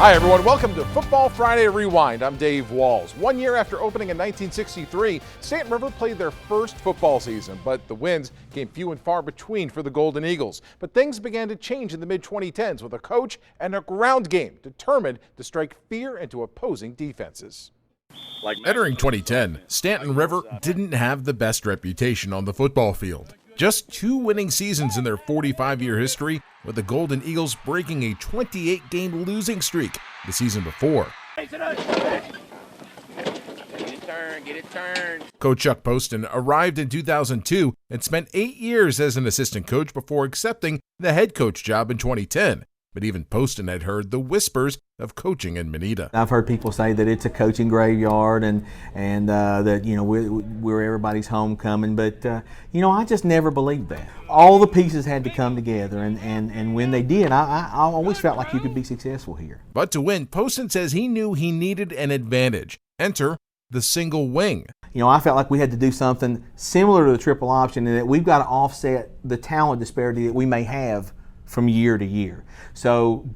Hi, everyone. Welcome to Football Friday Rewind. I'm Dave Walls. 1 year after opening in 1963, Staunton River played their first football season, but the wins came few and far between for the Golden Eagles. But things began to change in the mid-2010s with a coach and a ground game determined to strike fear into opposing defenses. Entering 2010, Staunton River didn't have the best reputation on the football field. Just 2 winning seasons in their 45-year history, with the Golden Eagles breaking a 28-game losing streak the season before. Get it turned. Coach Chuck Poston arrived in 2002 and spent 8 years as an assistant coach before accepting the head coach job in 2010. But even Poston had heard the whispers of coaching in Moneta. I've heard people say that it's a coaching graveyard and that, you know, we're everybody's homecoming, but, you know, I just never believed that. All the pieces had to come together, and when they did, I always felt like you could be successful here. But to win, Poston says he knew he needed an advantage. Enter the single wing. You know, I felt like we had to do something similar to the triple option, and that we've got to offset the talent disparity that we may have from year to year. So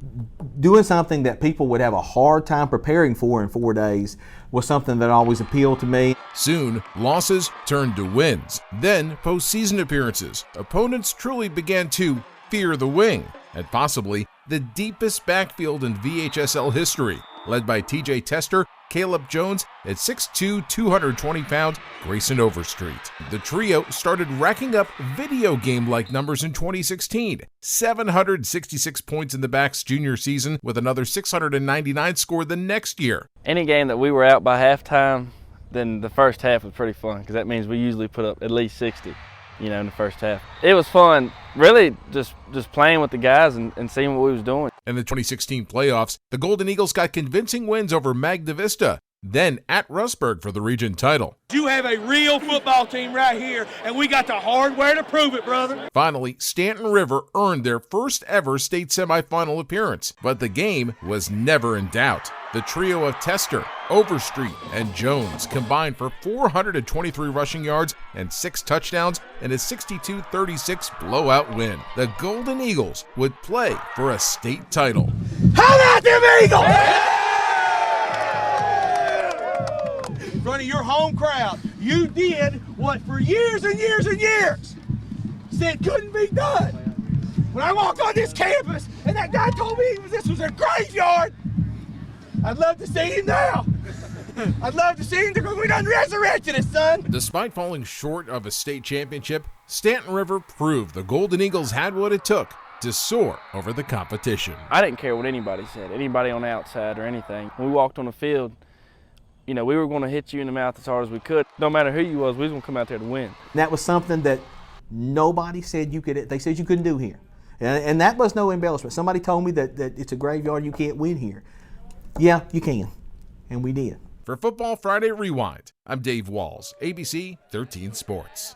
doing something that people would have a hard time preparing for in 4 days was something that always appealed to me. Soon, losses turned to wins. Then, postseason appearances. Opponents truly began to fear the wing, and possibly the deepest backfield in VHSL history, led by TJ Tester, Caleb Jones, and 6'2", 220 pounds Grayson Overstreet. The trio started racking up video game-like numbers in 2016. 766 points in the back's junior season, with another 699 scored the next year. Any game that we were out by halftime, then the first half was pretty fun, because that means we usually put up at least 60, you know, in the first half. It was fun, really just playing with the guys and seeing what we was doing. In the 2016 playoffs, the Golden Eagles got convincing wins over Magna Vista, then at Rustburg for the region title. You have a real football team right here, and we got the hardware to prove it, brother. Finally, Staunton River earned their first ever state semifinal appearance, but the game was never in doubt. The trio of Tester, Overstreet, and Jones combined for 423 rushing yards and 6 touchdowns in a 62-36 blowout win. The Golden Eagles would play for a state title. How about them Eagles? In front of your home crowd, you did what for years and years and years said couldn't be done. When I walked on this campus and that guy told me this was a graveyard, I'd love to see him now. I'd love to see him because we done resurrected it, son. Despite falling short of a state championship, Staunton River proved the Golden Eagles had what it took to soar over the competition. I didn't care what anybody said, anybody on the outside or anything. When we walked on the field, you know, we were going to hit you in the mouth as hard as we could. No matter who you was, we was going to come out there to win. That was something that nobody said you could. They said you couldn't do here, and that was no embellishment. Somebody told me that it's a graveyard, you can't win here. Yeah, you can, and we did. For Football Friday Rewind, I'm Dave Walls, ABC 13 Sports.